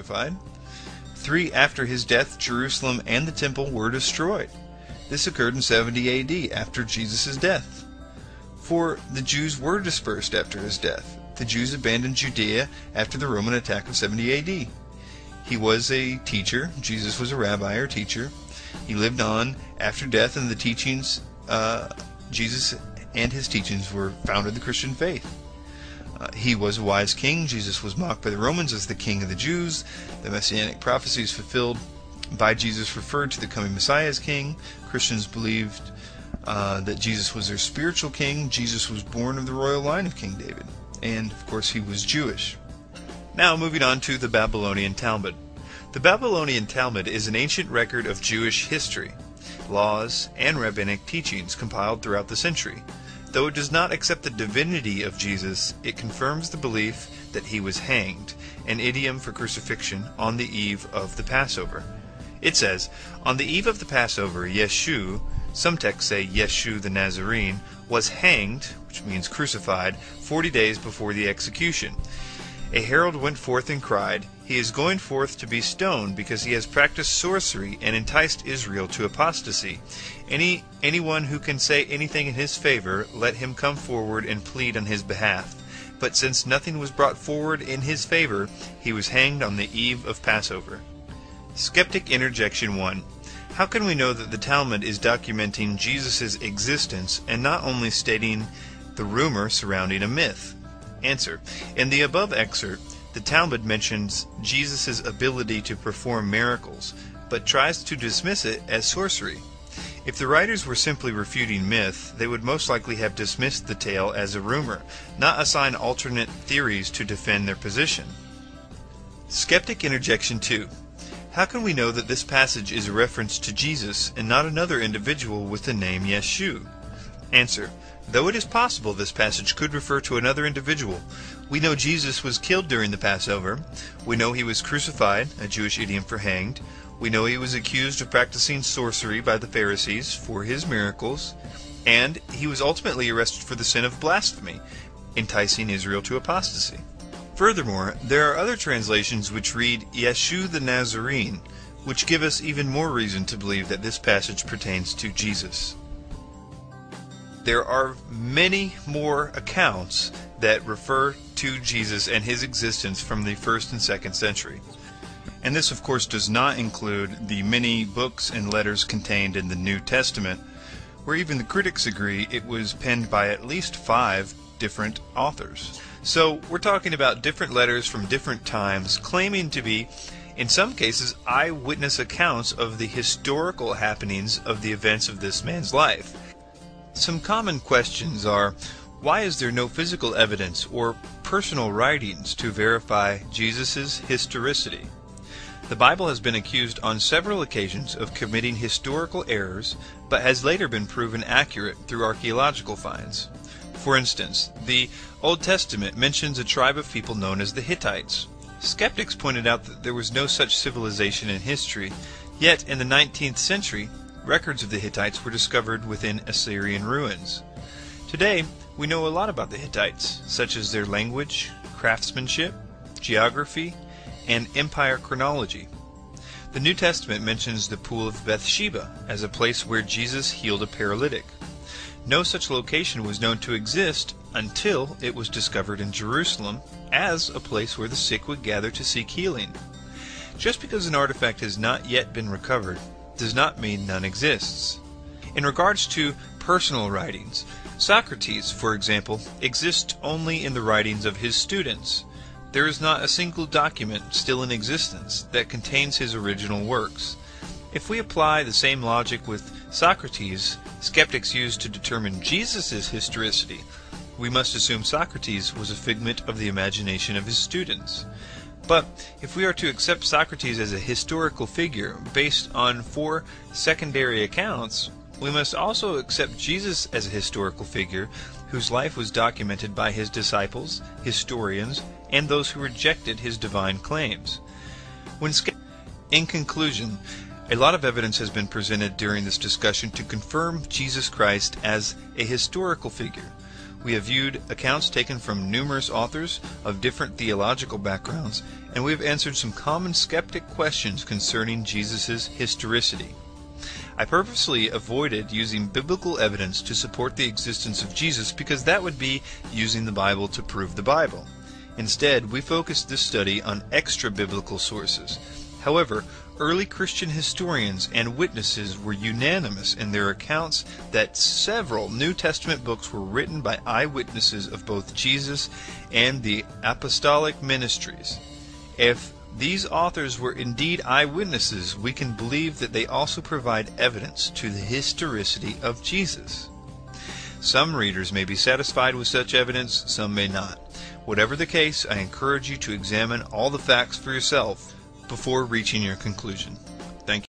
crucified. 3. After his death, Jerusalem and the temple were destroyed. This occurred in 70 AD, after Jesus' death. 4. The Jews were dispersed after his death. The Jews abandoned Judea after the Roman attack of 70 AD. He was a teacher. Jesus was a rabbi or teacher. He lived on after death, and the teachings, Jesus and his teachings founded the Christian faith. He was a wise king. Jesus was mocked by the Romans as the king of the Jews. The messianic prophecies fulfilled by Jesus referred to the coming Messiah as king. Christians believed that Jesus was their spiritual king. Jesus was born of the royal line of King David. And, of course, he was Jewish. Now, moving on to the Babylonian Talmud. The Babylonian Talmud is an ancient record of Jewish history, laws, and rabbinic teachings compiled throughout the century. Though it does not accept the divinity of Jesus, it confirms the belief that he was hanged, an idiom for crucifixion, on the eve of the Passover. It says, on the eve of the Passover, Yeshu, some texts say Yeshu the Nazarene, was hanged, which means crucified, 40 days before the execution. A herald went forth and cried, he is going forth to be stoned because he has practiced sorcery and enticed Israel to apostasy. Anyone who can say anything in his favor, let him come forward and plead on his behalf. But since nothing was brought forward in his favor, he was hanged on the eve of Passover. Skeptic Interjection 1. How can we know that the Talmud is documenting Jesus' existence and not only stating the rumor surrounding a myth? Answer. In the above excerpt, the Talmud mentions Jesus' ability to perform miracles, but tries to dismiss it as sorcery. If the writers were simply refuting myth, they would most likely have dismissed the tale as a rumor, not assign alternate theories to defend their position. Skeptic Interjection 2. How can we know that this passage is a reference to Jesus and not another individual with the name Yeshu? Answer. Though it is possible this passage could refer to another individual, we know Jesus was killed during the Passover. We know he was crucified, a Jewish idiom for hanged. We know he was accused of practicing sorcery by the Pharisees for his miracles. And he was ultimately arrested for the sin of blasphemy, enticing Israel to apostasy. Furthermore, there are other translations which read Yeshu the Nazarene, which give us even more reason to believe that this passage pertains to Jesus. There are many more accounts that refer to Jesus and his existence from the 1st and 2nd century. And this, of course, does not include the many books and letters contained in the New Testament, where even the critics agree it was penned by at least 5 different authors. So we're talking about different letters from different times, claiming to be, in some cases, eyewitness accounts of the historical happenings of the events of this man's life. Some common questions are, why is there no physical evidence or personal writings to verify Jesus' historicity? The Bible has been accused on several occasions of committing historical errors, but has later been proven accurate through archaeological finds. For instance, the Old Testament mentions a tribe of people known as the Hittites. Skeptics pointed out that there was no such civilization in history, yet in the 19th century, records of the Hittites were discovered within Assyrian ruins. Today, we know a lot about the Hittites, such as their language, craftsmanship, geography, and empire chronology. The New Testament mentions the Pool of Bathsheba as a place where Jesus healed a paralytic. No such location was known to exist until it was discovered in Jerusalem as a place where the sick would gather to seek healing. Just because an artifact has not yet been recovered does not mean none exists. In regards to personal writings, Socrates, for example, exists only in the writings of his students. There is not a single document still in existence that contains his original works. If we apply the same logic with Socrates, skeptics use to determine Jesus' historicity, we must assume Socrates was a figment of the imagination of his students. But if we are to accept Socrates as a historical figure based on 4 secondary accounts, we must also accept Jesus as a historical figure whose life was documented by his disciples, historians, and those who rejected his divine claims. In conclusion, a lot of evidence has been presented during this discussion to confirm Jesus Christ as a historical figure. We have viewed accounts taken from numerous authors of different theological backgrounds, and we have answered some common skeptic questions concerning Jesus' historicity. I purposely avoided using biblical evidence to support the existence of Jesus because that would be using the Bible to prove the Bible. Instead, we focused this study on extra-biblical sources. However, early Christian historians and witnesses were unanimous in their accounts that several New Testament books were written by eyewitnesses of both Jesus and the apostolic ministries. If these authors were indeed eyewitnesses, we can believe that they also provide evidence to the historicity of Jesus. Some readers may be satisfied with such evidence, some may not. Whatever the case, I encourage you to examine all the facts for yourself before reaching your conclusion.